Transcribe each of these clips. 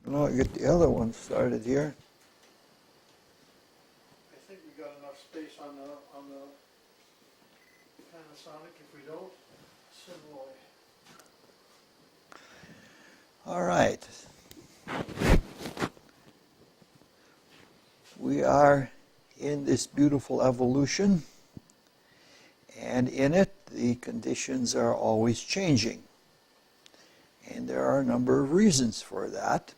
No, get the other one started here. I think we got enough space on the Panasonic. If we don't, similarly. All right. We are in this beautiful evolution, and in it the conditions are always changing. And there are a number of reasons for that.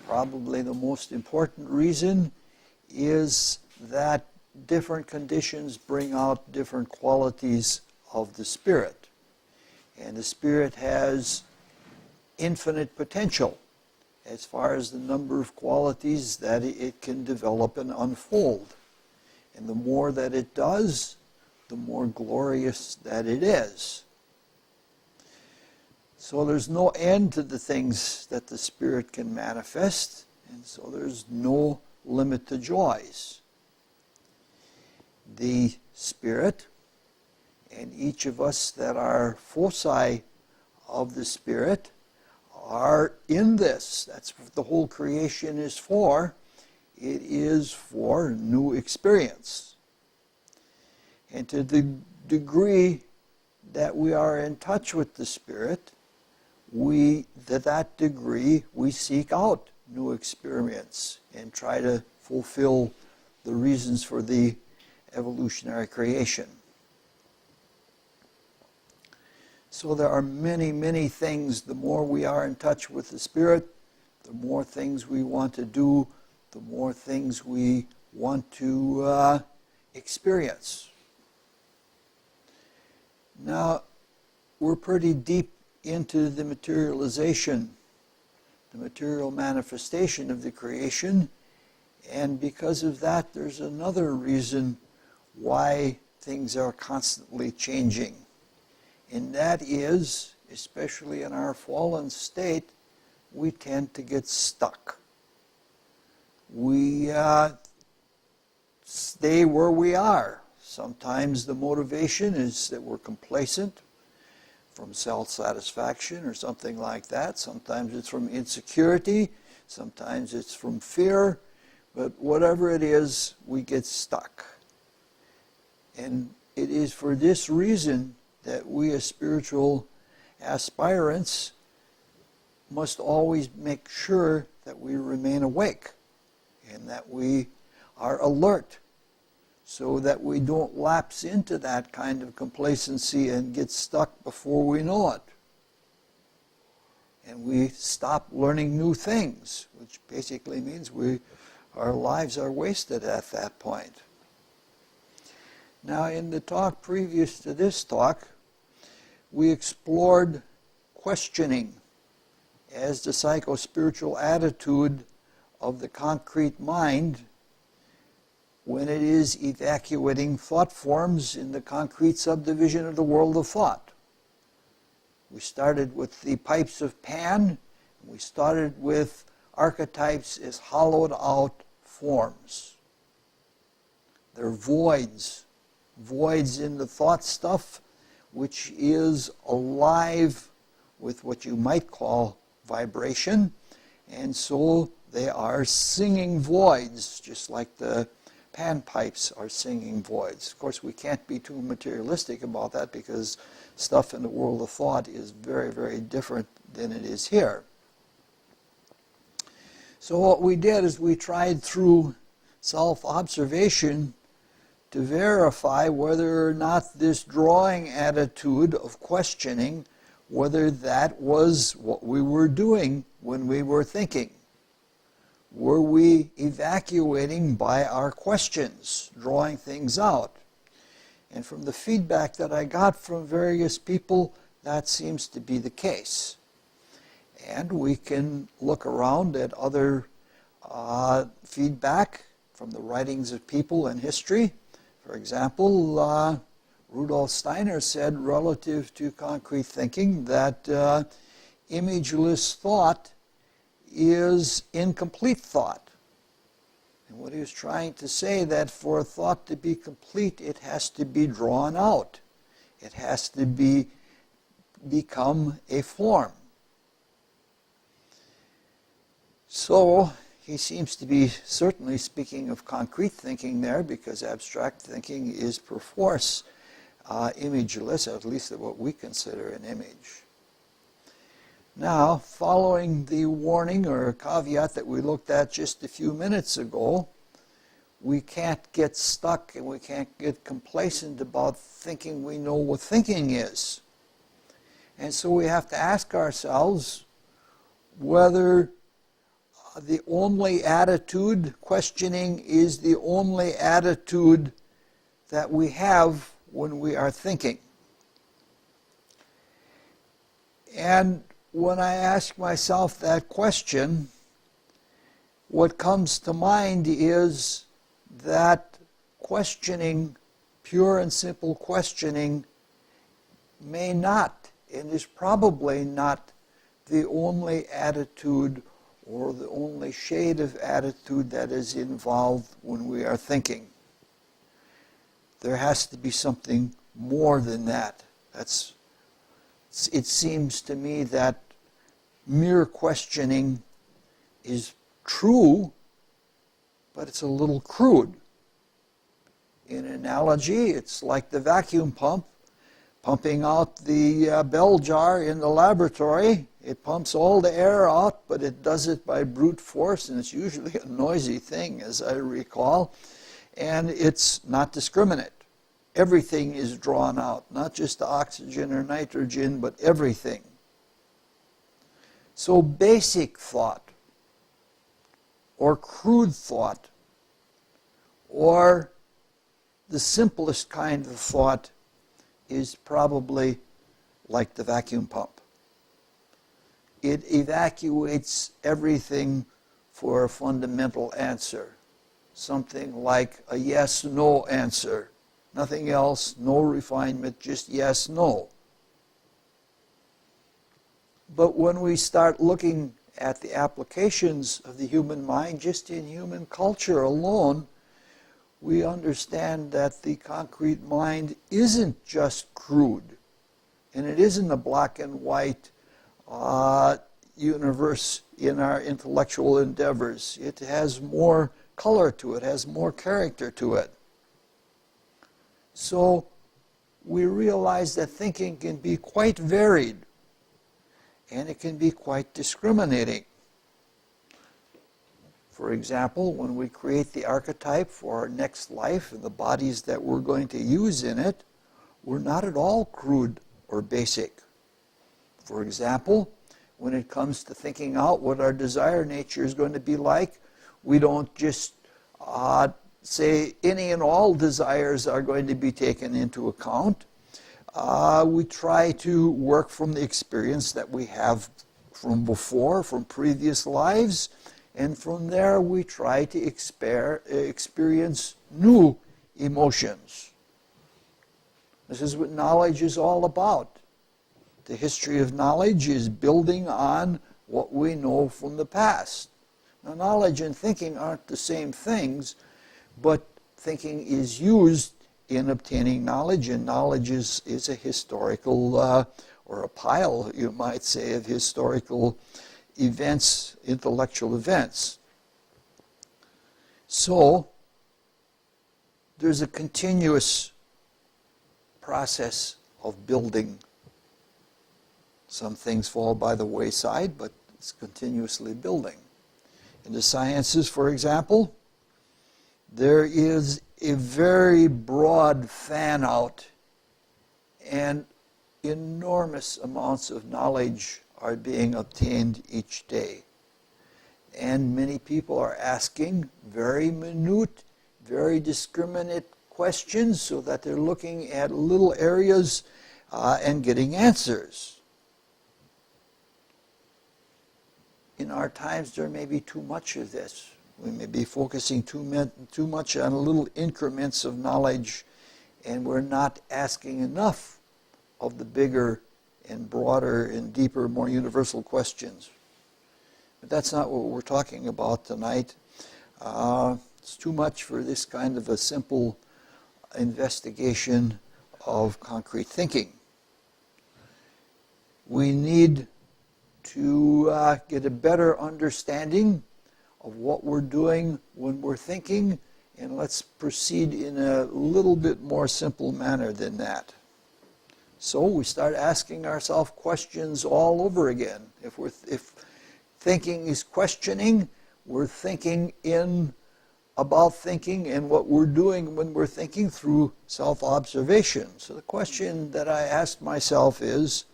Probably the most important reason is that different conditions bring out different qualities of the spirit. And the spirit has infinite potential as far as the number of qualities that it can develop and unfold. And the more that it does, the more glorious that it is. So there's no end to the things that the Spirit can manifest, and so there's no limit to joys. The Spirit, and each of us that are foci of the Spirit, are in this. That's what the whole creation is for. It is for new experience. And to the degree that we are in touch with the Spirit, to that degree, we seek out new experience and try to fulfill the reasons for the evolutionary creation. So there are many, many things. The more we are in touch with the Spirit, the more things we want to do, the more things we want to experience. Now, we're pretty deep into the materialization, the material manifestation of the creation, and because of that, there's another reason why things are constantly changing. And that is, especially in our fallen state, we tend to get stuck. We stay where we are. Sometimes the motivation is that we're complacent from self-satisfaction or something like that. Sometimes it's from insecurity. Sometimes it's from fear. But whatever it is, we get stuck. And it is for this reason that we as spiritual aspirants must always make sure that we remain awake and that we are alert, so that we don't lapse into that kind of complacency and get stuck before we know it. And we stop learning new things, which basically means our lives are wasted at that point. Now, in the talk previous to this talk, we explored questioning as the psycho-spiritual attitude of the concrete mind when it is evacuating thought forms in the concrete subdivision of the world of thought. We started with the pipes of Pan, and we started with archetypes as hollowed out forms. They're voids in the thought stuff, which is alive with what you might call vibration, and so they are singing voids, just like the Pan pipes are singing voids. Of course, we can't be too materialistic about that because stuff in the world of thought is very, very different than it is here. So what we did is we tried through self-observation to verify whether or not this drawing attitude of questioning, whether that was what we were doing when we were thinking. Were we evacuating by our questions, drawing things out? And from the feedback that I got from various people, that seems to be the case. And we can look around at other feedback from the writings of people in history. For example, Rudolf Steiner said relative to concrete thinking that imageless thought is incomplete thought. And what he was trying to say that for a thought to be complete, it has to be drawn out. It has to become a form. So he seems to be certainly speaking of concrete thinking there, because abstract thinking is perforce imageless, at least what we consider an image. Now, following the warning or caveat that we looked at just a few minutes ago, we can't get stuck and we can't get complacent about thinking we know what thinking is. And so we have to ask ourselves whether the only attitude, questioning, is the only attitude that we have when we are thinking. And when I ask myself that question, what comes to mind is that questioning, pure and simple questioning, may not, and is probably not, the only attitude or the only shade of attitude that is involved when we are thinking. There has to be something more than that. It seems to me that mere questioning is true, but it's a little crude. In analogy, it's like the vacuum pump pumping out the bell jar in the laboratory. It pumps all the air out, but it does it by brute force, and it's usually a noisy thing, as I recall, and it's not discriminate. Everything is drawn out, not just the oxygen or nitrogen, but everything. So basic thought, or crude thought, or the simplest kind of thought is probably like the vacuum pump. It evacuates everything for a fundamental answer, something like a yes-no answer. Nothing else, no refinement, just yes, no. But when we start looking at the applications of the human mind, just in human culture alone, we understand that the concrete mind isn't just crude, and it isn't a black and white universe in our intellectual endeavors. It has more color to it, has more character to it. So we realize that thinking can be quite varied, and it can be quite discriminating. For example, when we create the archetype for our next life and the bodies that we're going to use in it, we're not at all crude or basic. For example, when it comes to thinking out what our desire nature is going to be like, we don't just say any and all desires are going to be taken into account. We try to work from the experience that we have from before, from previous lives, and from there we try to experience new emotions. This is what knowledge is all about. The history of knowledge is building on what we know from the past. Now, knowledge and thinking aren't the same things, but thinking is used in obtaining knowledge, and knowledge is a historical, or a pile, you might say, of historical events, intellectual events. So, there's a continuous process of building. Some things fall by the wayside, but it's continuously building. In the sciences, for example, there is a very broad fan-out, and enormous amounts of knowledge are being obtained each day. And many people are asking very minute, very discriminate questions, so that they're looking at little areas and getting answers. In our times, there may be too much of this. We may be focusing too much on little increments of knowledge, and we're not asking enough of the bigger and broader and deeper, more universal questions. But that's not what we're talking about tonight. It's too much for this kind of a simple investigation of concrete thinking. We need to get a better understanding of what we're doing when we're thinking, and let's proceed in a little bit more simple manner than that. So we start asking ourselves questions all over again. If thinking is questioning, we're thinking about thinking and what we're doing when we're thinking through self-observation. So the question that I asked myself is,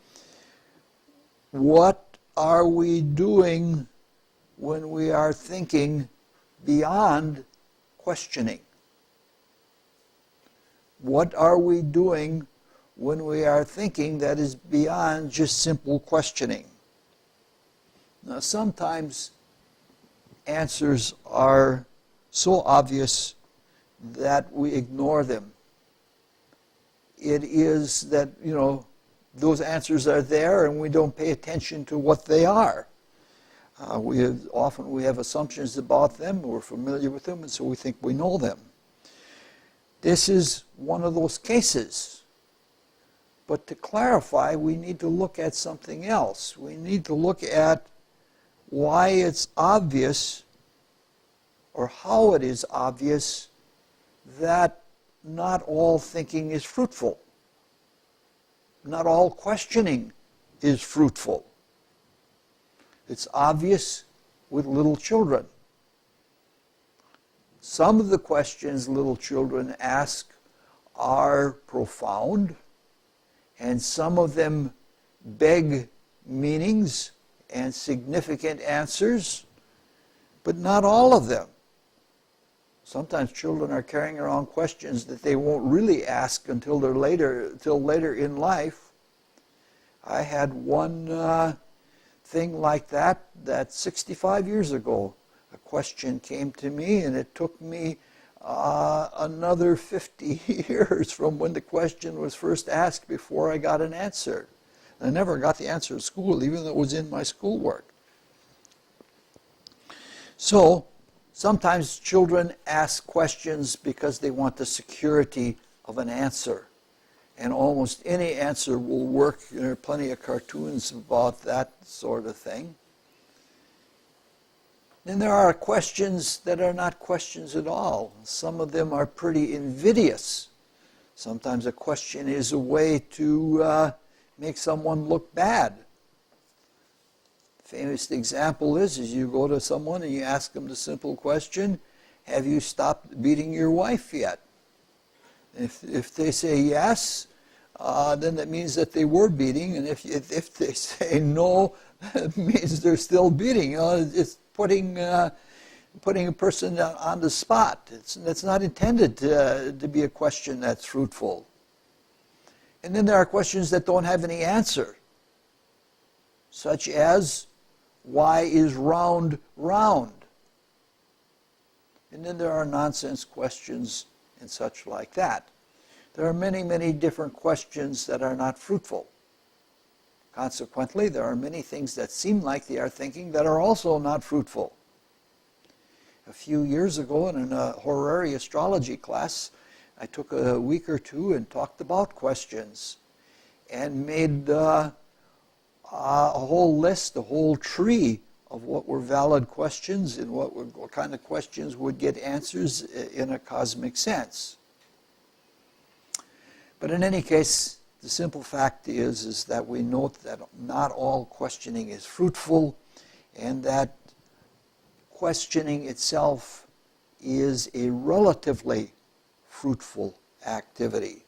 what are we doing when we are thinking beyond questioning? What are we doing when we are thinking that is beyond just simple questioning? Now, sometimes answers are so obvious that we ignore them. It is that, those answers are there and we don't pay attention to what they are. Often we have assumptions about them, we're familiar with them, and so we think we know them. This is one of those cases. But to clarify, we need to look at something else. We need to look at why it's obvious, or how it is obvious, that not all thinking is fruitful. Not all questioning is fruitful. It's obvious with little children. Some of the questions little children ask are profound, and some of them beg meanings and significant answers, but not all of them. Sometimes children are carrying around questions that they won't really ask until later in life. I had one thing like that 65 years ago. A question came to me, and it took me another 50 years from when the question was first asked before I got an answer. I never got the answer at school, even though it was in my schoolwork. So, sometimes children ask questions because they want the security of an answer. And almost any answer will work. There are plenty of cartoons about that sort of thing. Then there are questions that are not questions at all. Some of them are pretty invidious. Sometimes a question is a way to make someone look bad. Famous example is you go to someone and you ask them the simple question, have you stopped beating your wife yet? If they say yes, then that means that they were beating, and if they say no, that means they're still beating. It's putting a person on the spot. It's not intended to be a question that's fruitful. And then there are questions that don't have any answer, such as, why is round round? And then there are nonsense questions and such like that. There are many, many different questions that are not fruitful. Consequently, there are many things that seem like they are thinking that are also not fruitful. A few years ago in a horary astrology class, I took a week or two and talked about questions and made a whole list, a whole tree of what were valid questions and what kind of questions would get answers in a cosmic sense. But in any case, the simple fact is that we note that not all questioning is fruitful, and that questioning itself is a relatively fruitful activity.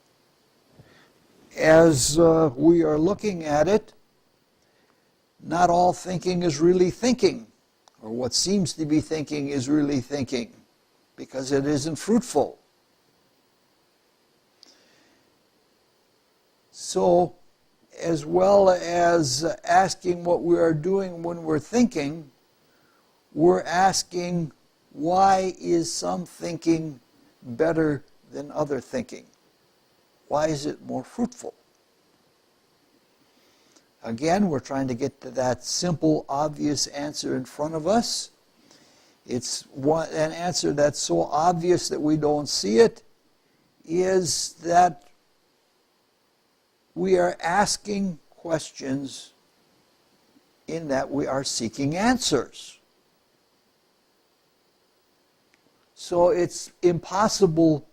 As we are looking at it, not all thinking is really thinking, or what seems to be thinking is really thinking, because it isn't fruitful. So, as well as asking what we are doing when we're thinking, we're asking, why is some thinking better than other thinking? Why is it more fruitful? Again, we're trying to get to that simple, obvious answer in front of us. It's an answer that's so obvious that we don't see it, is that we are asking questions in that we are seeking answers. So it's possible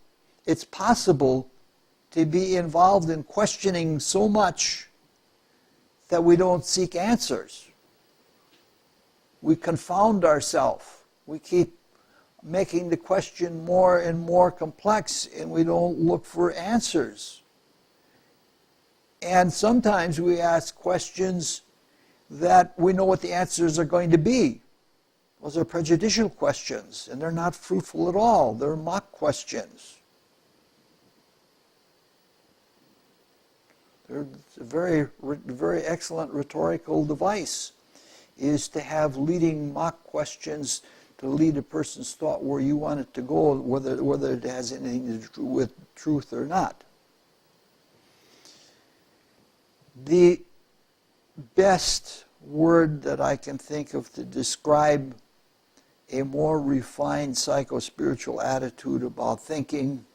to be involved in questioning so much that we don't seek answers. We confound ourselves. We keep making the question more and more complex, and we don't look for answers. And sometimes we ask questions that we know what the answers are going to be. Those are prejudicial questions, and they're not fruitful at all. They're mock questions. It's a very excellent rhetorical device, is to have leading mock questions to lead a person's thought where you want it to go, whether it has anything to do with truth or not. The best word that I can think of to describe a more refined psychospiritual attitude about thinking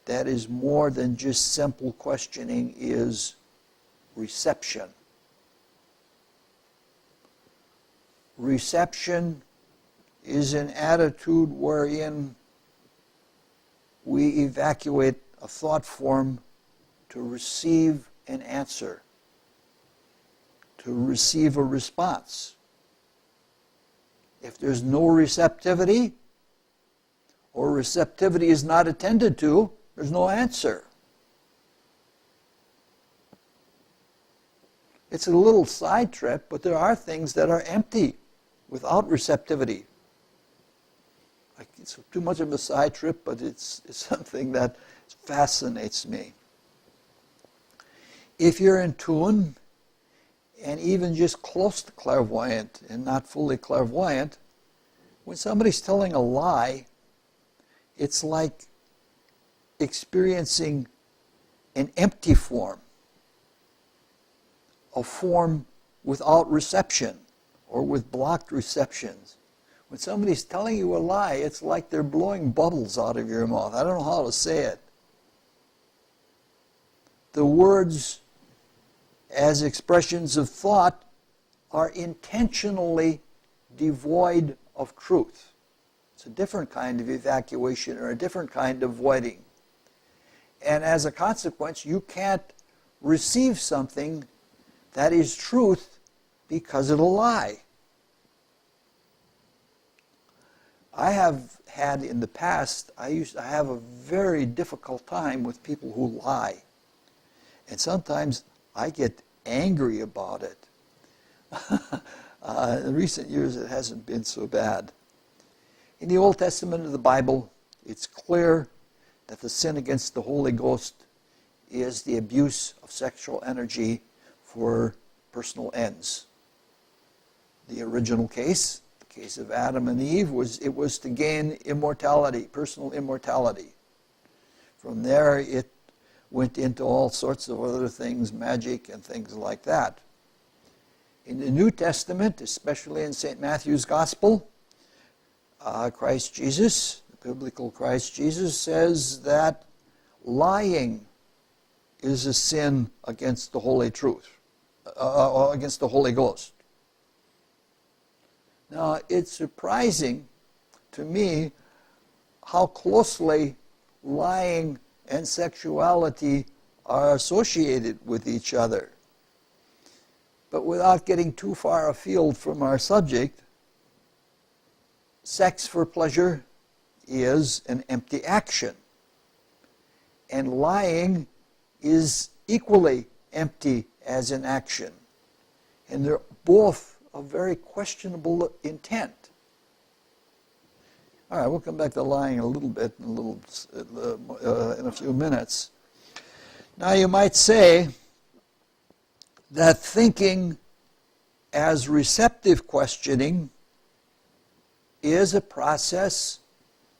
that is more than just simple questioning is reception. Reception is an attitude wherein we evacuate a thought form to receive an answer, to receive a response. If there's no receptivity, or receptivity is not attended to, there's no answer. It's a little side trip, but there are things that are empty without receptivity. It's too much of a side trip, but it's something that fascinates me. If you're in tune, and even just close to clairvoyant and not fully clairvoyant, when somebody's telling a lie, it's like experiencing an empty form, a form without reception or with blocked receptions. When somebody's telling you a lie, it's like they're blowing bubbles out of your mouth. I don't know how to say it. The words as expressions of thought are intentionally devoid of truth. It's a different kind of evacuation or a different kind of voiding. And as a consequence, you can't receive something that is truth because of a lie. I have had in the past, I have a very difficult time with people who lie. And sometimes I get angry about it. In recent years, it hasn't been so bad. In the Old Testament of the Bible, it's clear that the sin against the Holy Ghost is the abuse of sexual energy for personal ends. The original case, the case of Adam and Eve, was to gain immortality, personal immortality. From there, it went into all sorts of other things, magic and things like that. In the New Testament, especially in St. Matthew's Gospel, Christ Jesus, the biblical Christ Jesus, says that lying is a sin against the Holy Truth, against the Holy Ghost. Now, it's surprising to me how closely lying and sexuality are associated with each other. But without getting too far afield from our subject, sex for pleasure is an empty action. And lying is equally empty as an action. And they're both of very questionable intent. All right, we'll come back to lying a little bit in a few minutes. Now you might say that thinking as receptive questioning is a process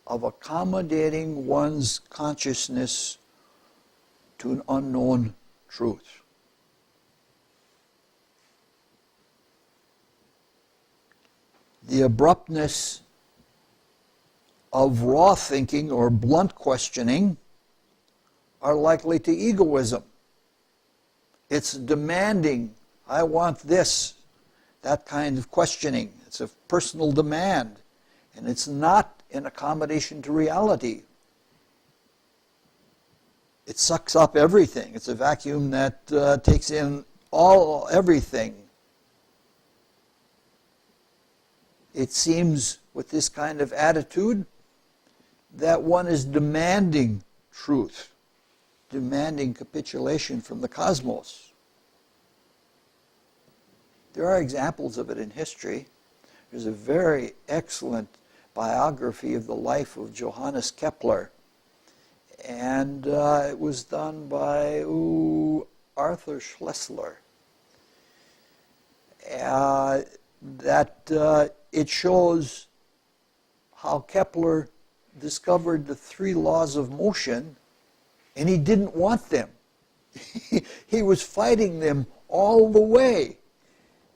of accommodating one's consciousness to an unknown truth. The abruptness of raw thinking or blunt questioning are likely to egoism. It's demanding, I want this, that kind of questioning. It's a personal demand, and it's not an accommodation to reality. It sucks up everything. It's a vacuum that takes in everything. It seems with this kind of attitude that one is demanding truth, demanding capitulation from the cosmos. There are examples of it in history. There's a very excellent biography of the life of Johannes Kepler, and it was done by Arthur Schlesinger. It shows how Kepler discovered the three laws of motion, and he didn't want them. He was fighting them all the way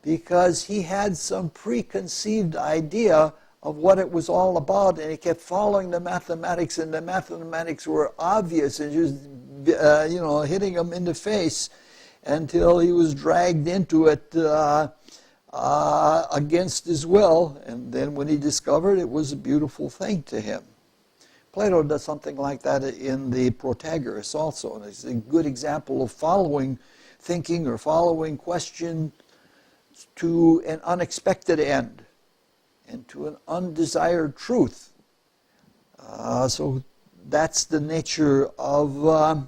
because he had some preconceived idea of what it was all about, and he kept following the mathematics, and the mathematics were obvious and just hitting him in the face until he was dragged into it against his will, and then when he discovered it was a beautiful thing to him. Plato does something like that in the Protagoras also, and it's a good example of following thinking or following question to an unexpected end and to an undesired truth. So that's the nature of what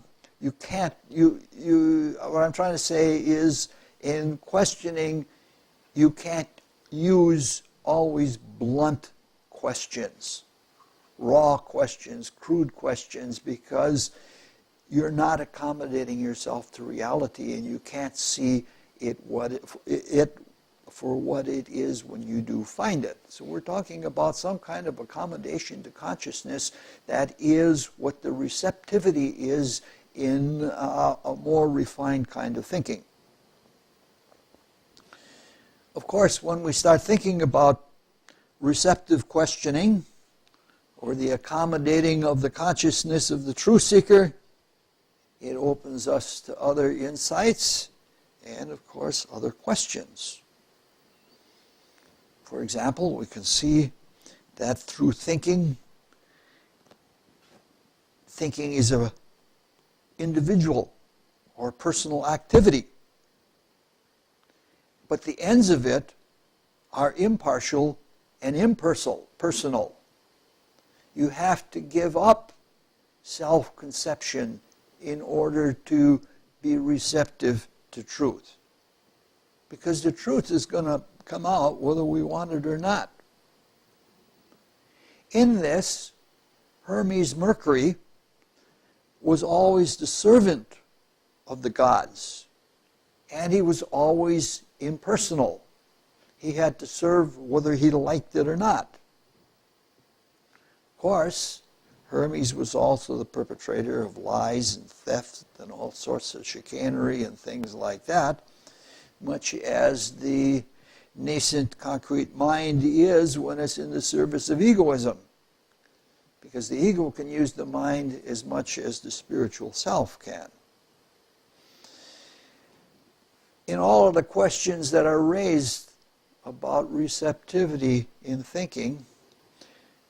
I'm trying to say is, in questioning, you can't use always blunt questions, raw questions, crude questions, because you're not accommodating yourself to reality, and you can't see it for what it is when you do find it. So we're talking about some kind of accommodation to consciousness that is what the receptivity is in a more refined kind of thinking. Of course, when we start thinking about receptive questioning, or the accommodating of the consciousness of the truth seeker, it opens us to other insights and, of course, other questions. For example, we can see that through thinking is an individual or personal activity. But the ends of it are impartial and impersonal. You have to give up self-conception in order to be receptive to truth. Because the truth is going to come out whether we want it or not. In this, Hermes Mercury was always the servant of the gods, and he was always impersonal. He had to serve whether he liked it or not. Of course, Hermes was also the perpetrator of lies and theft and all sorts of chicanery and things like that, much as the nascent concrete mind is when it's in the service of egoism. Because the ego can use the mind as much as the spiritual self can. In all of the questions that are raised about receptivity in thinking,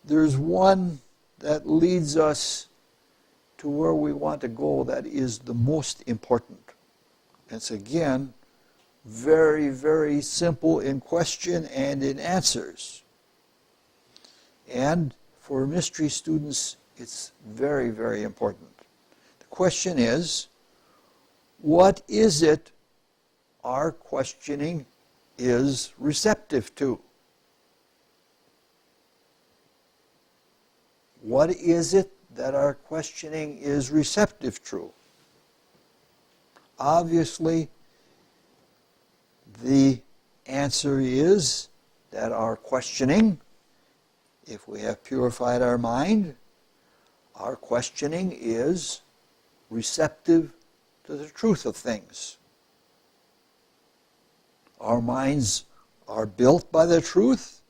there's one that leads us to where we want to go that is the most important. It's again very, very simple in question and in answers. And for mystery students, it's very, very important. The question is, what is it our questioning is receptive to? What is it that our questioning is receptive to? Obviously, the answer is that our questioning, if we have purified our mind, our questioning is receptive to the truth of things. Our minds are built by the truth,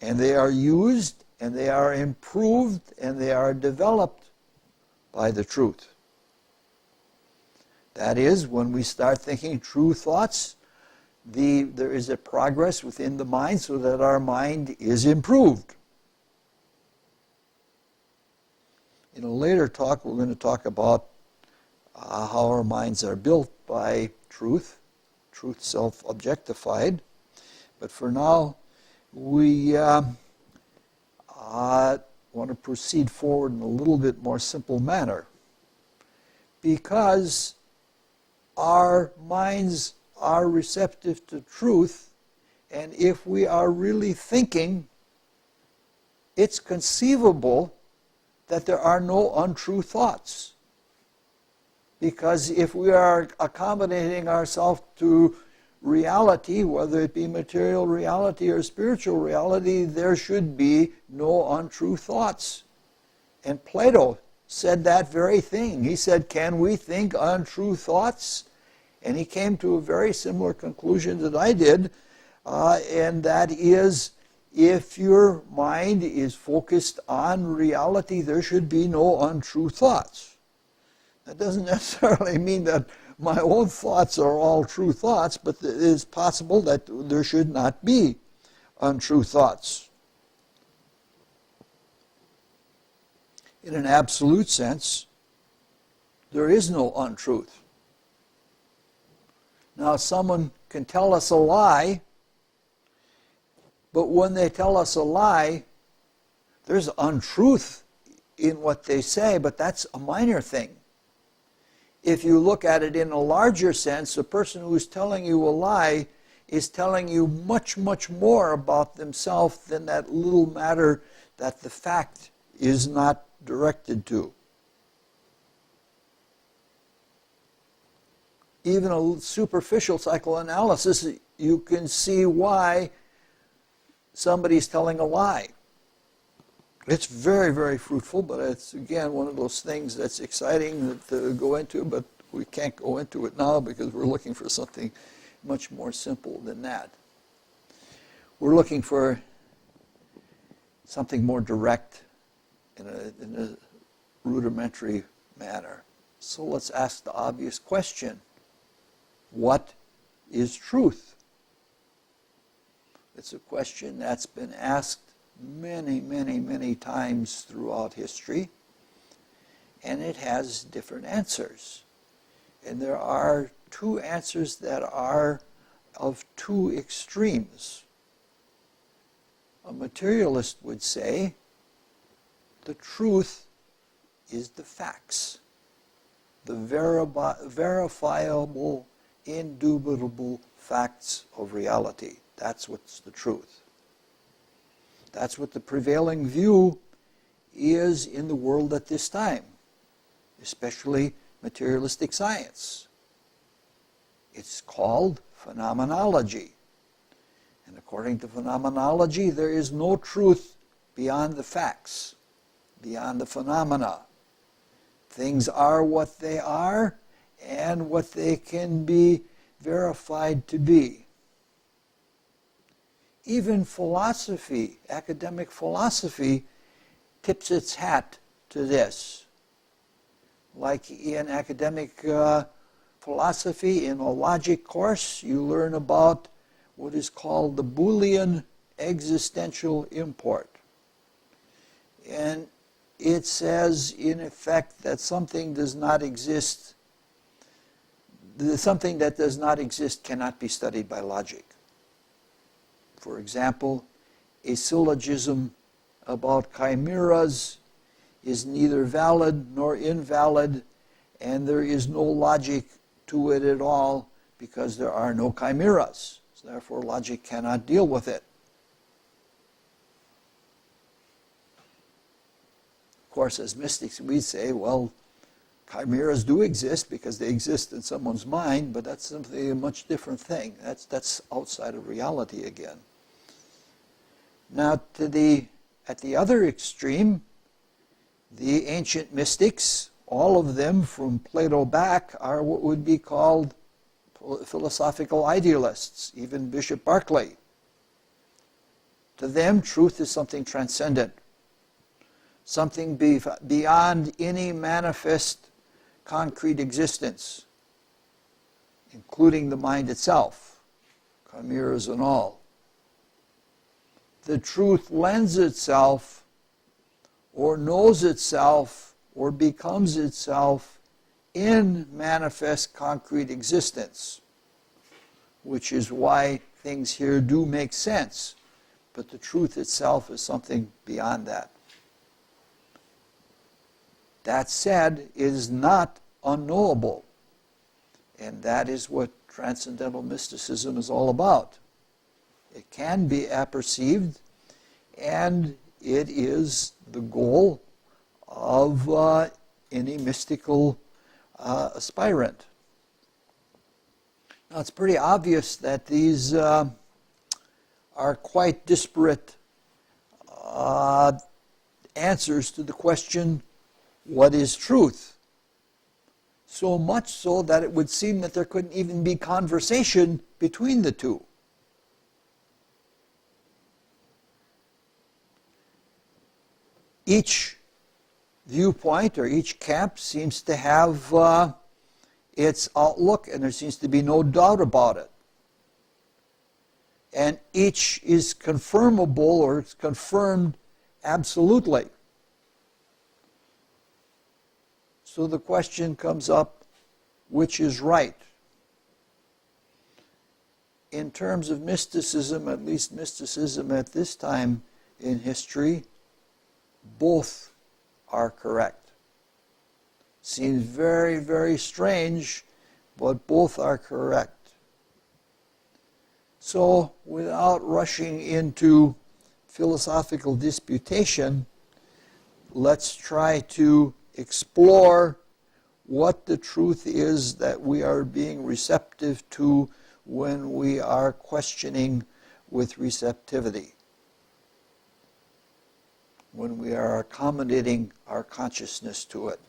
and they are used, and they are improved, and they are developed by the truth. That is, when we start thinking true thoughts, there is a progress within the mind so that our mind is improved. In a later talk, we're going to talk about how our minds are built by truth self-objectified. But for now, we want to proceed forward in a little bit more simple manner. Because our minds are receptive to truth, and if we are really thinking, it's conceivable that there are no untrue thoughts. Because if we are accommodating ourselves to reality, whether it be material reality or spiritual reality, there should be no untrue thoughts. And Plato said that very thing. He said, can we think untrue thoughts? And he came to a very similar conclusion that I did, and that is, if your mind is focused on reality, there should be no untrue thoughts. That doesn't necessarily mean that my own thoughts are all true thoughts, but it is possible that there should not be untrue thoughts. In an absolute sense, there is no untruth. Now, someone can tell us a lie, but when they tell us a lie, there's untruth in what they say, but that's a minor thing. If you look at it in a larger sense, the person who is telling you a lie is telling you much, much more about themselves than that little matter that the fact is not directed to. Even a superficial psychoanalysis, you can see why somebody's telling a lie. It's very, very fruitful, but it's, again, one of those things that's exciting to go into, but we can't go into it now because we're looking for something much more simple than that. We're looking for something more direct in a rudimentary manner. So let's ask the obvious question. What is truth? It's a question that's been asked many, many, many times throughout history, and it has different answers. And there are two answers that are of two extremes. A materialist would say the truth is the facts, the verifiable, indubitable facts of reality. That's what's the truth. That's what the prevailing view is in the world at this time, especially materialistic science. It's called phenomenology. And according to phenomenology, there is no truth beyond the facts, beyond the phenomena. Things are what they are and what they can be verified to be. Even philosophy, academic philosophy, tips its hat to this. Like in academic philosophy, in a logic course, you learn about what is called the Boolean existential import. And it says, in effect, that something does not exist. Something that does not exist cannot be studied by logic. For example, a syllogism about chimeras is neither valid nor invalid, and there is no logic to it at all because there are no chimeras. So therefore, logic cannot deal with it. Of course, as mystics, we say, well, chimeras do exist because they exist in someone's mind, but that's something a much different thing. That's outside of reality again. Now, at the other extreme, the ancient mystics, all of them from Plato back, are what would be called philosophical idealists, even Bishop Berkeley. To them, truth is something transcendent, something beyond any manifest concrete existence, including the mind itself. chimeras and all. The truth lends itself or knows itself or becomes itself in manifest concrete existence, which is why things here do make sense, but the truth itself is something beyond that. That said, it is not unknowable, and that is what transcendental mysticism is all about. It can be apperceived, and it is the goal of any mystical aspirant. Now, it's pretty obvious that these are quite disparate answers to the question, what is truth? So much so that it would seem that there couldn't even be conversation between the two. Each viewpoint or each camp seems to have its outlook, and there seems to be no doubt about it. And each is confirmable, or it's confirmed absolutely. So the question comes up, which is right? In terms of mysticism, at least mysticism at this time in history, both are correct. Seems very, very strange, but both are correct. So, without rushing into philosophical disputation, let's try to explore what the truth is that we are being receptive to when we are questioning with receptivity, when we are accommodating our consciousness to it.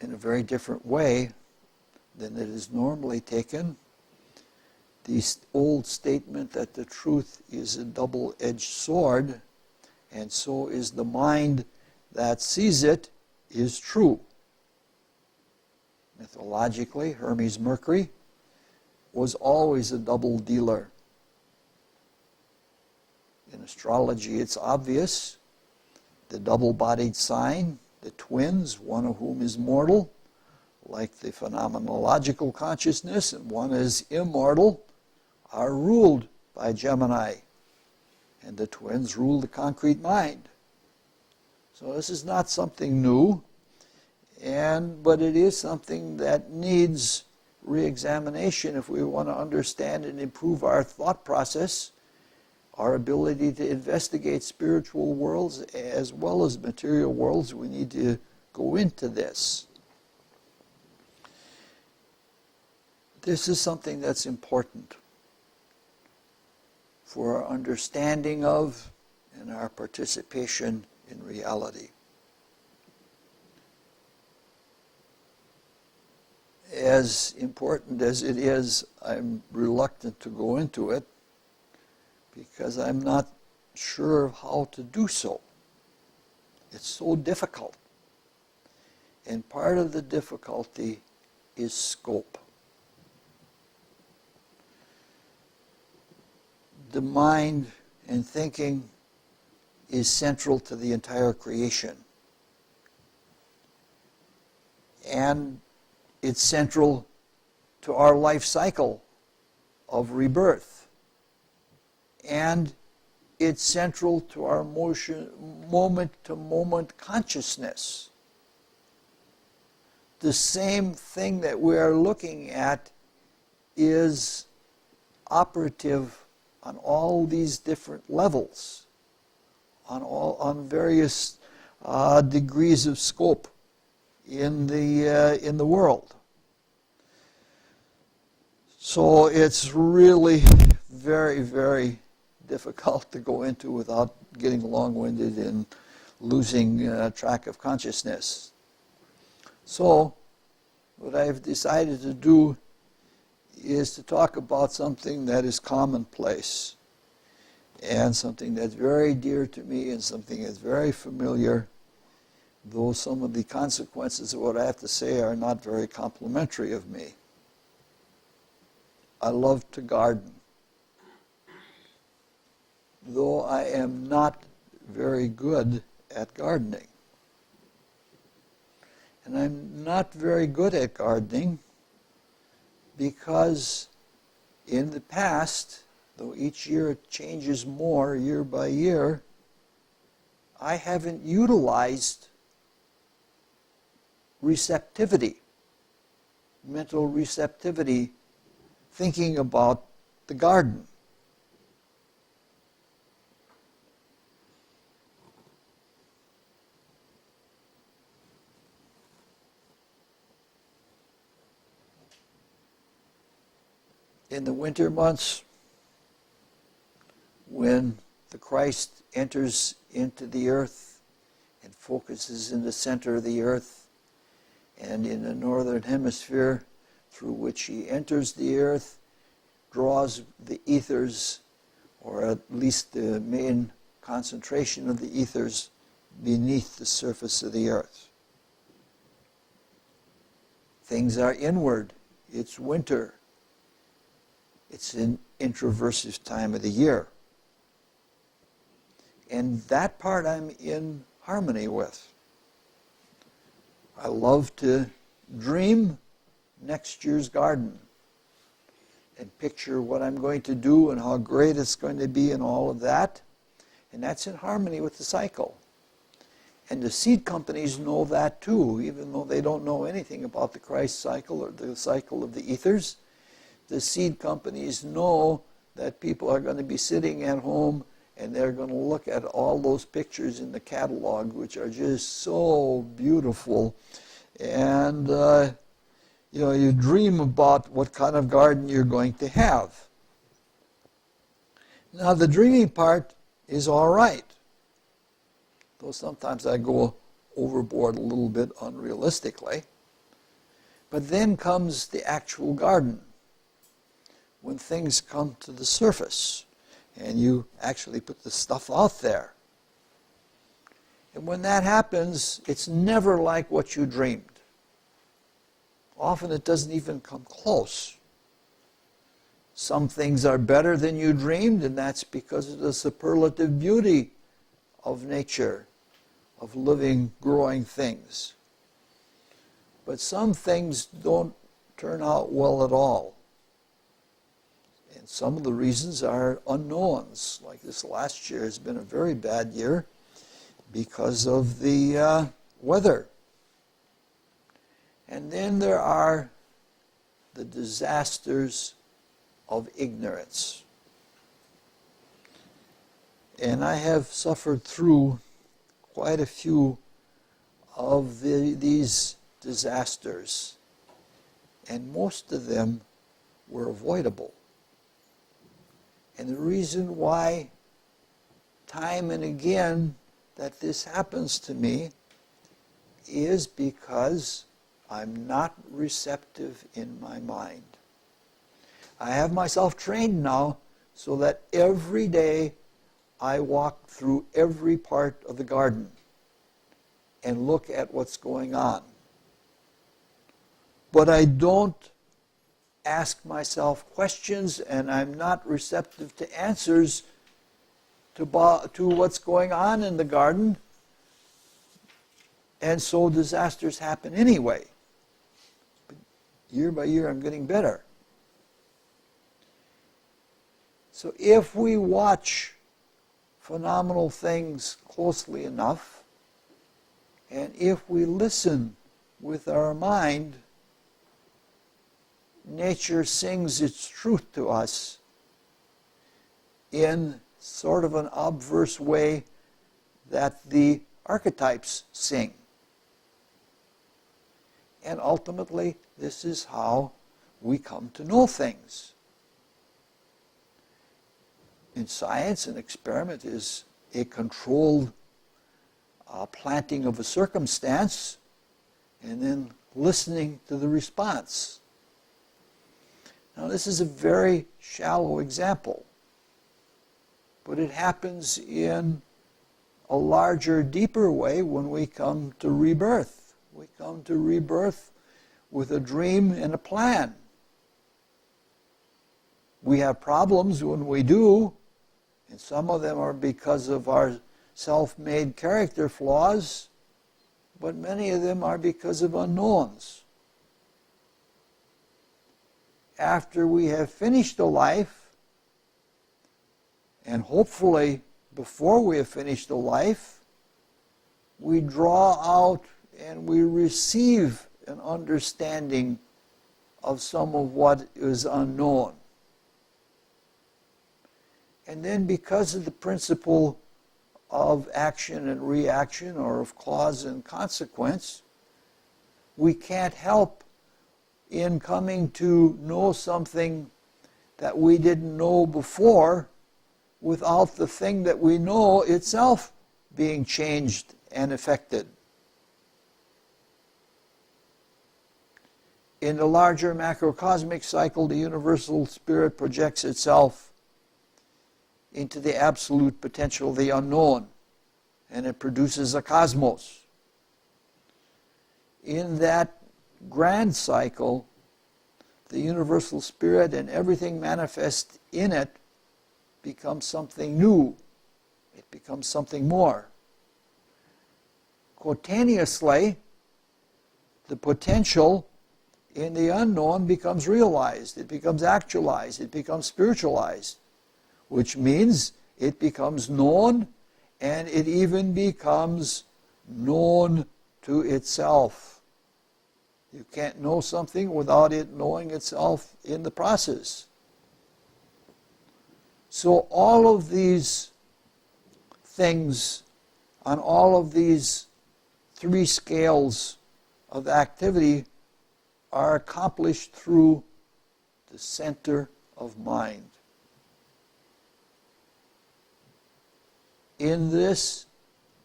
In a very different way than it is normally taken, the old statement that the truth is a double-edged sword, and so is the mind that sees it, is true. Mythologically, Hermes Mercury was always a double dealer. In astrology, it's obvious. The double-bodied sign, the twins, one of whom is mortal, like the phenomenological consciousness, and one is immortal, are ruled by Gemini. And the twins rule the concrete mind. So this is not something new, but it is something that needs re-examination if we want to understand and improve our thought process, our ability to investigate spiritual worlds as well as material worlds. We need to go into this. This is something that's important for our understanding of and our participation in reality. As important as it is, I'm reluctant to go into it because I'm not sure of how to do so. It's so difficult. And part of the difficulty is scope. The mind and thinking is central to the entire creation. And it's central to our life cycle of rebirth. And it's central to our moment-to-moment consciousness. The same thing that we are looking at is operative on all these different levels, on various degrees of scope in the world. So it's really very, very difficult to go into without getting long-winded and losing track of consciousness. So what I've decided to do is to talk about something that is commonplace and something that's very dear to me and something that's very familiar, though some of the consequences of what I have to say are not very complimentary of me. I love to garden. Though I am not very good at gardening. And I'm not very good at gardening because in the past, though each year it changes more year by year, I haven't utilized receptivity, mental receptivity, thinking about the garden. In the winter months, when the Christ enters into the earth and focuses in the center of the earth, and in the northern hemisphere through which he enters the earth, draws the ethers, or at least the main concentration of the ethers, beneath the surface of the earth. Things are inward. It's winter. It's an introversive time of the year. And that part I'm in harmony with. I love to dream next year's garden and picture what I'm going to do and how great it's going to be and all of that. And that's in harmony with the cycle. And the seed companies know that too, even though they don't know anything about the Christ cycle or the cycle of the ethers. The seed companies know that people are going to be sitting at home and they're going to look at all those pictures in the catalog, which are just so beautiful. And, you dream about what kind of garden you're going to have. Now, the dreaming part is all right, though sometimes I go overboard a little bit unrealistically. But then comes the actual garden, when things come to the surface and you actually put the stuff out there. And when that happens, it's never like what you dreamed. Often it doesn't even come close. Some things are better than you dreamed, and that's because of the superlative beauty of nature, of living, growing things. But some things don't turn out well at all. And some of the reasons are unknowns. Like this last year has been a very bad year because of the weather. And then there are the disasters of ignorance. And I have suffered through quite a few of these disasters. And most of them were avoidable. And the reason why time and again that this happens to me is because I'm not receptive in my mind. I have myself trained now so that every day I walk through every part of the garden and look at what's going on. But I don't ask myself questions, and I'm not receptive to answers to what's going on in the garden. And so disasters happen anyway. But year by year, I'm getting better. So if we watch phenomenal things closely enough, and if we listen with our mind, nature sings its truth to us in sort of an obverse way that the archetypes sing. And ultimately, this is how we come to know things. In science, an experiment is a controlled planting of a circumstance and then listening to the response. Now, this is a very shallow example, but it happens in a larger, deeper way when we come to rebirth. We come to rebirth with a dream and a plan. We have problems when we do, and some of them are because of our self-made character flaws, but many of them are because of unknowns. After we have finished a life, and hopefully before we have finished a life, we draw out and we receive an understanding of some of what is unknown. And then because of the principle of action and reaction, or of cause and consequence, we can't help in coming to know something that we didn't know before without the thing that we know itself being changed and affected. In the larger macrocosmic cycle, the universal spirit projects itself into the absolute potential of the unknown, and it produces a cosmos. In that grand cycle, the universal spirit and everything manifest in it becomes something new. It becomes something more. Quotaneously, the potential in the unknown becomes realized, it becomes actualized, it becomes spiritualized, which means it becomes known, and it even becomes known to itself. You can't know something without it knowing itself in the process. So all of these things, on all of these three scales of activity, are accomplished through the center of mind. In this,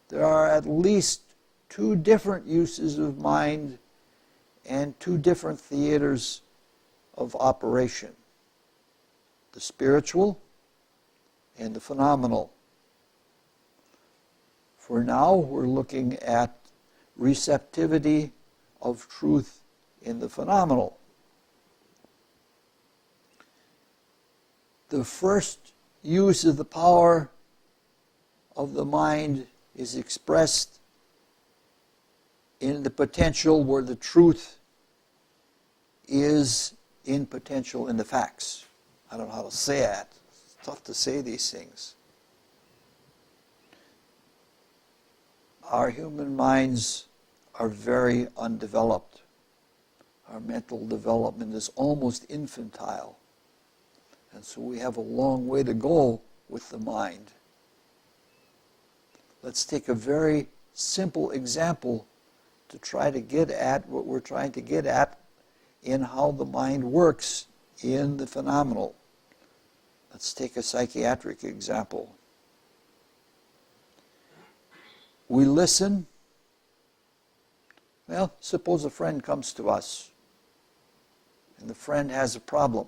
there are at least two different uses of mind and two different theaters of operation: the spiritual and the phenomenal. For now, we're looking at receptivity of truth in the phenomenal. The first use of the power of the mind is expressed in the potential where the truth is in potential in the facts. I don't know how to say that. It's tough to say these things. Our human minds are very undeveloped. Our mental development is almost infantile. And so we have a long way to go with the mind. Let's take a very simple example to try to get at what we're trying to get at in how the mind works in the phenomenal. Let's take a psychiatric example. We listen. Well, suppose a friend comes to us and the friend has a problem.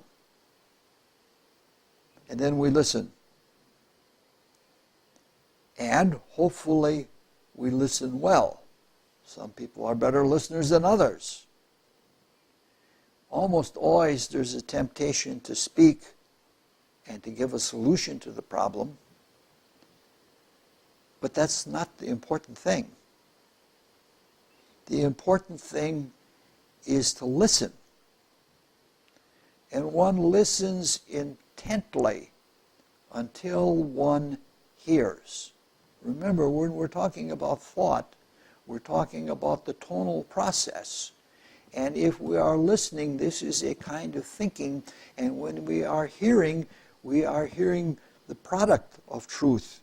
And then we listen. And hopefully we listen well. Some people are better listeners than others. Almost always there's a temptation to speak and to give a solution to the problem. But that's not the important thing. The important thing is to listen. And one listens intently until one hears. Remember, when we're talking about thought, we're talking about the tonal process. And if we are listening, this is a kind of thinking. And when we are hearing the product of truth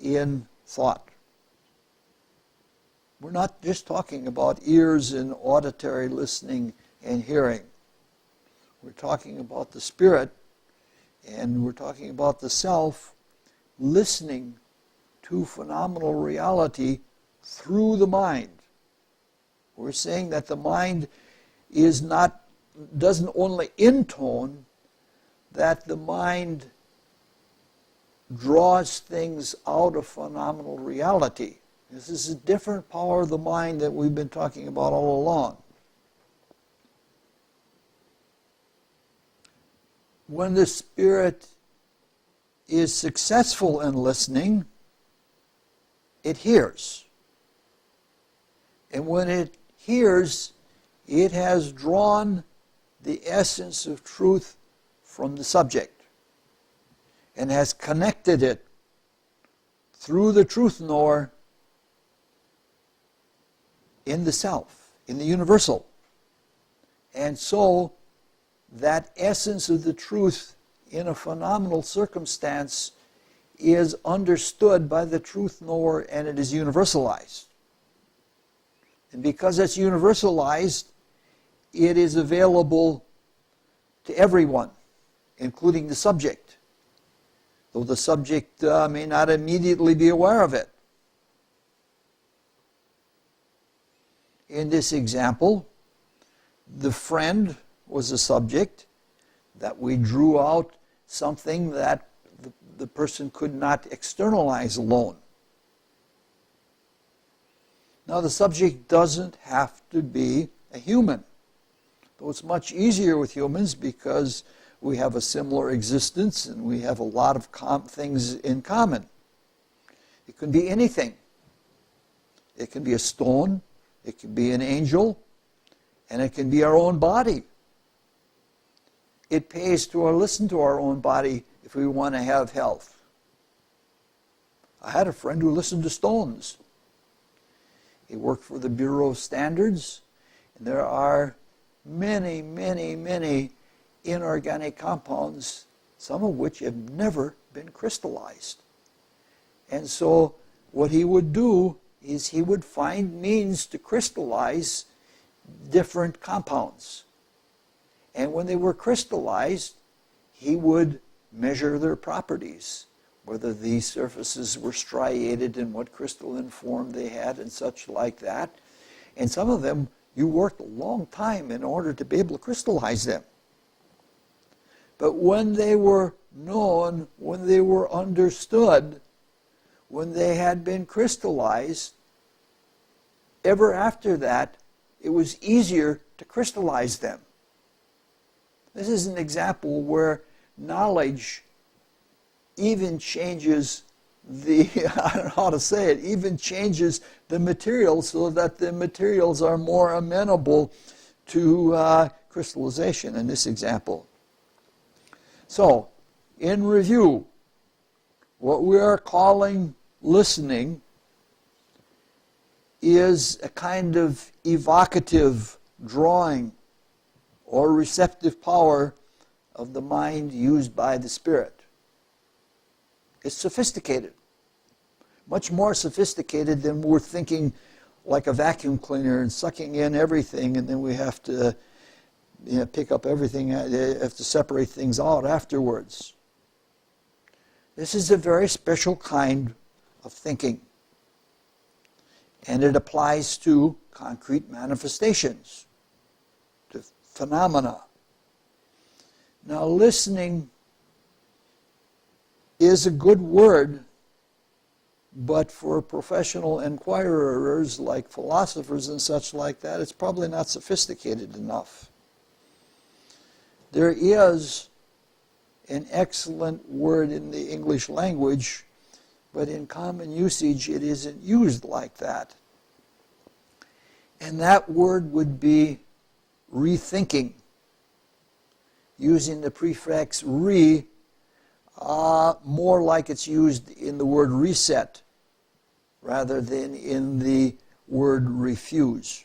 in thought. We're not just talking about ears and auditory listening and hearing. We're talking about the spirit, and we're talking about the self listening to phenomenal reality through the mind. We're saying that the mind doesn't only intone, that the mind draws things out of phenomenal reality. This is a different power of the mind that we've been talking about all along. when the spirit is successful in listening, it hears. And when it hears, it has drawn the essence of truth from the subject and has connected it through the truth knower in the self, in the universal. And so that essence of the truth in a phenomenal circumstance is understood by the truth knower, and it is universalized. And because it's universalized, it is available to everyone, including the subject, though the subject may not immediately be aware of it. In this example, the friend was a subject that we drew out something that the person could not externalize alone. Now, the subject doesn't have to be a human, though it's much easier with humans because we have a similar existence and we have a lot of things in common. It can be anything. It can be a stone, it can be an angel, and it can be our own body. It pays to listen to our own body if we want to have health. I had a friend who listened to stones. He worked for the Bureau of Standards, and there are many, many, many inorganic compounds, some of which have never been crystallized. And so what he would do is he would find means to crystallize different compounds. And when they were crystallized, he would measure their properties, whether these surfaces were striated and what crystalline form they had and such like that. And some of them, you worked a long time in order to be able to crystallize them. But when they were known, when they were understood, when they had been crystallized, ever after that, it was easier to crystallize them. This is an example where knowledge even changes the, I don't know how to say it, even changes the materials so that the materials are more amenable to crystallization in this example. So, in review, what we are calling listening is a kind of evocative drawing or receptive power of the mind used by the spirit. It's sophisticated, much more sophisticated than we're thinking like a vacuum cleaner and sucking in everything, and then we have to pick up everything, have to separate things out afterwards. This is a very special kind of thinking, and it applies to concrete manifestations, to phenomena. Now, listening is a good word, but for professional inquirers like philosophers and such like that, it's probably not sophisticated enough. There is an excellent word in the English language, but in common usage it isn't used like that. And that word would be rethinking, using the prefix re, more like it's used in the word reset rather than in the word refuse.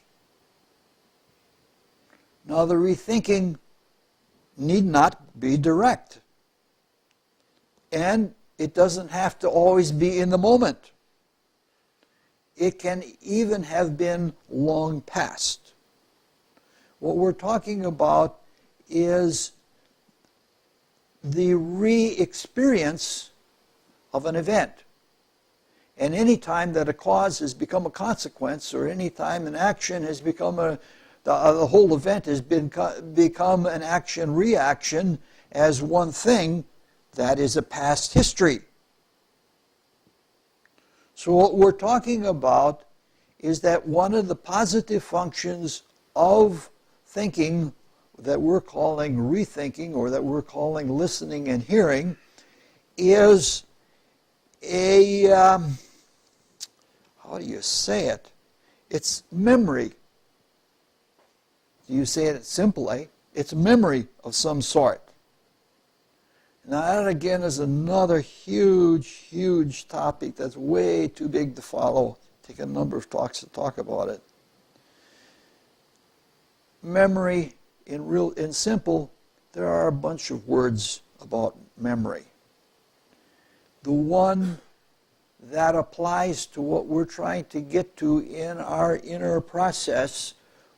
Now, the rethinking need not be direct, and it doesn't have to always be in the moment. It can even have been long past. What we're talking about is the re-experience of an event. And any time that a cause has become a consequence, or any time an action has become the whole event has become an action-reaction as one thing, that is a past history. So what we're talking about is that one of the positive functions of thinking, that we're calling rethinking, or that we're calling listening and hearing, is a, how do you say it? It's memory. You say it simply, it's memory of some sort. Now that again is another huge, huge topic that's way too big to follow. Take a number of talks to talk about it. Memory, in simple, there are a bunch of words about memory. The one that applies to what we're trying to get to in our inner process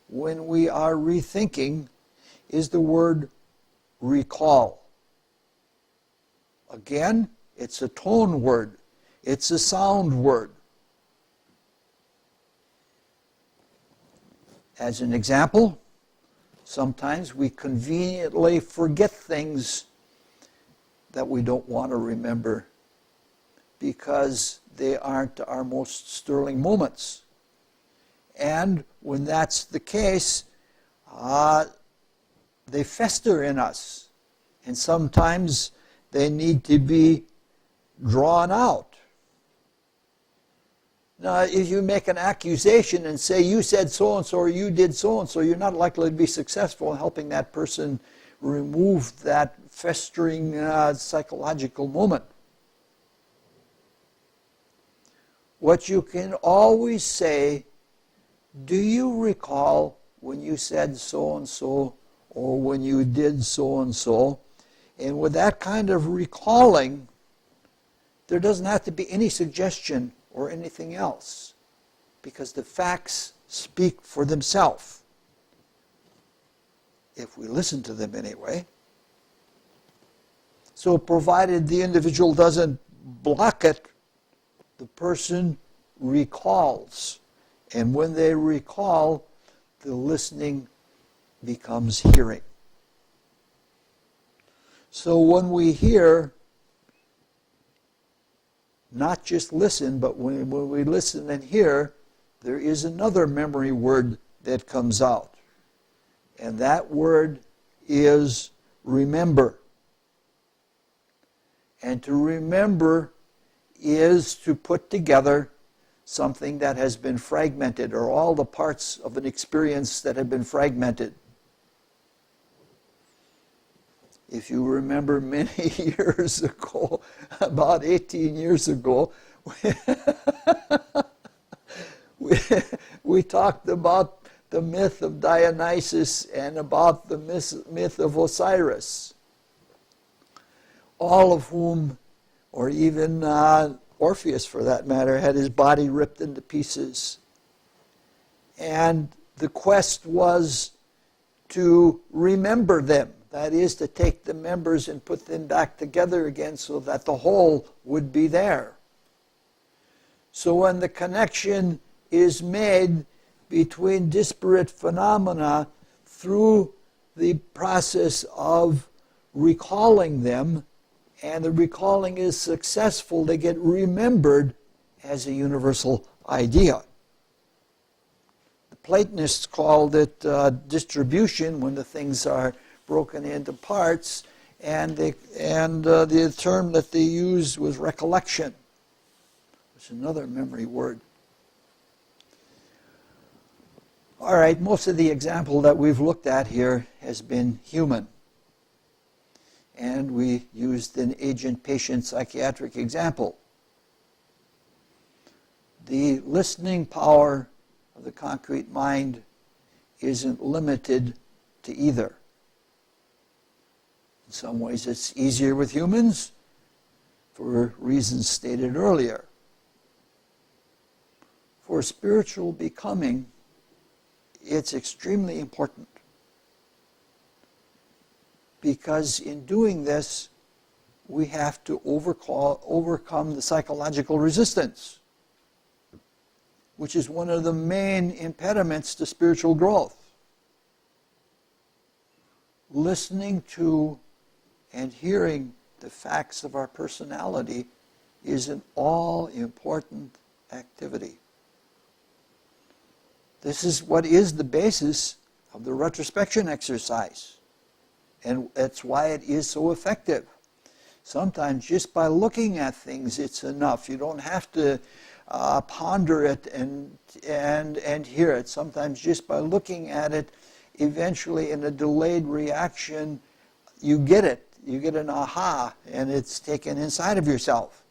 when we are rethinking is the word recall. Again, it's a tone word. It's a sound word. As an example, sometimes we conveniently forget things that we don't want to remember because they aren't our most sterling moments. And when that's the case, they fester in us. And sometimes they need to be drawn out. Now, if you make an accusation and say, you said so-and-so or you did so-and-so, you're not likely to be successful in helping that person remove that festering psychological moment. What you can always say, do you recall when you said so-and-so or when you did so-and-so? And with that kind of recalling, there doesn't have to be any suggestion or anything else, because the facts speak for themselves, if we listen to them anyway. So provided the individual doesn't block it, the person recalls. And when they recall, the listening becomes hearing. So when we hear, not just listen, but when we listen and hear, there is another memory word that comes out. And that word is remember. And to remember is to put together something that has been fragmented, or all the parts of an experience that have been fragmented. If you remember many years ago, about 18 years ago, we talked about the myth of Dionysus and about the myth of Osiris, all of whom, or even Orpheus for that matter, had his body ripped into pieces. And the quest was to remember them. That is, to take the members and put them back together again so that the whole would be there. So when the connection is made between disparate phenomena through the process of recalling them, and the recalling is successful, they get remembered as a universal idea. The Platonists called it distribution, when the things are broken into parts, and the term that they used was recollection, which is another memory word. All right, most of the example that we've looked at here has been human. And we used an agent-patient psychiatric example. The listening power of the concrete mind isn't limited to either. In some ways it's easier with humans for reasons stated earlier. For spiritual becoming, it's extremely important, because in doing this, we have to overcome the psychological resistance, which is one of the main impediments to spiritual growth. Listening to and hearing the facts of our personality is an all-important activity. This is what is the basis of the retrospection exercise. And that's why it is so effective. Sometimes just by looking at things, it's enough. You don't have to ponder it and hear it. Sometimes just by looking at it, eventually in a delayed reaction, you get it. You get an aha, and it's taken inside of yourself.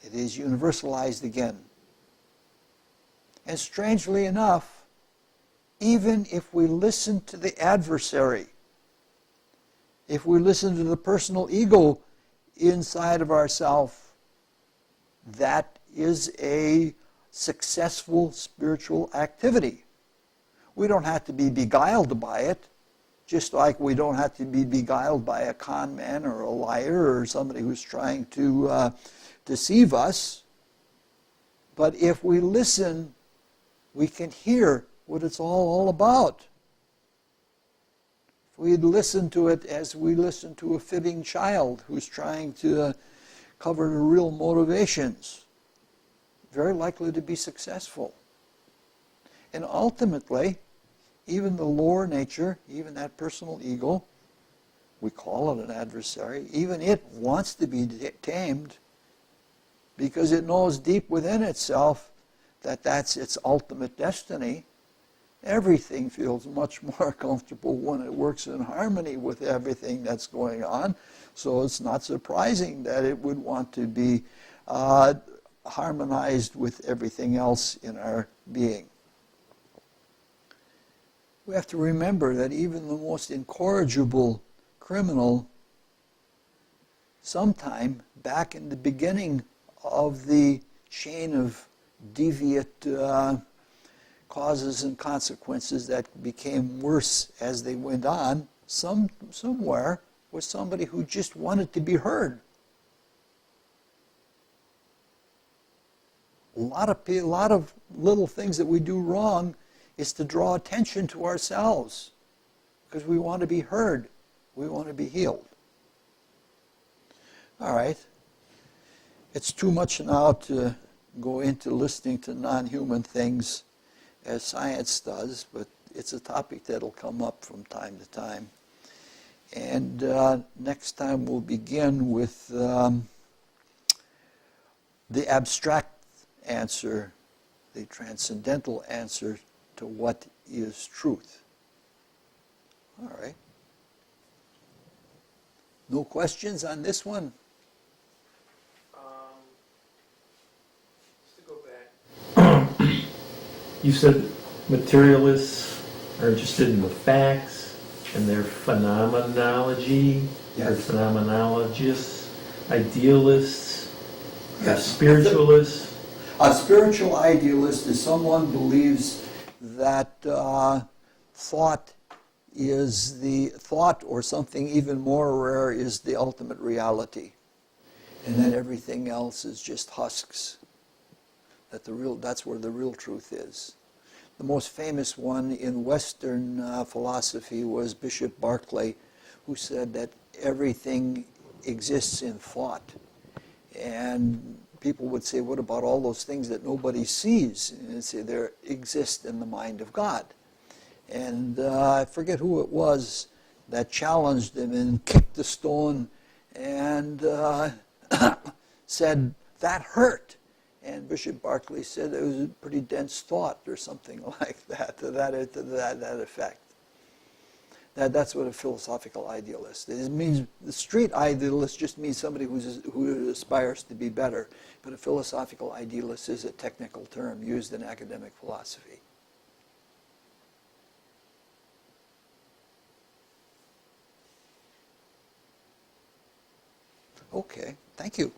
It is universalized again. And strangely enough, even if we listen to the adversary, if we listen to the personal ego inside of ourselves, that is a successful spiritual activity. We don't have to be beguiled by it, just like we don't have to be beguiled by a con man or a liar or somebody who's trying to deceive us. But if we listen, we can hear what it's all about. If we listen to it as we listen to a fibbing child who's trying to cover the real motivations, very likely to be successful. And ultimately, even the lower nature, even that personal ego, we call it an adversary, even it wants to be tamed because it knows deep within itself that that's its ultimate destiny. Everything feels much more comfortable when it works in harmony with everything that's going on. So it's not surprising that it would want to be harmonized with everything else in our being. We have to remember that even the most incorrigible criminal, sometime back in the beginning of the chain of deviant causes and consequences that became worse as they went on, somewhere was somebody who just wanted to be heard. A lot of little things that we do wrong is to draw attention to ourselves because we want to be heard. We want to be healed. All right. It's too much now to go into listening to non-human things as science does, but it's a topic that'll come up from time to time. And next time we'll begin with the abstract answer, the transcendental answer to what is truth. All right. No questions on this one? Just to go back, you said materialists are interested in the facts and their phenomenology, Yes. or phenomenologists, idealists, Yes. spiritualists. A spiritual idealist is someone who believes that thought or something even more rare is the ultimate reality, and that everything else is just husks. That's where the real truth is. The most famous one in Western philosophy was Bishop Berkeley, who said that everything exists in thought. And people would say, what about all those things that nobody sees? And they'd say they exist in the mind of God. And I forget who it was that challenged him and kicked the stone and said, that hurt. And Bishop Berkeley said it was a pretty dense thought or something like that, to that effect. That's what a philosophical idealist is. It means the street idealist just means somebody who aspires to be better. But a philosophical idealist is a technical term used in academic philosophy. Okay, thank you.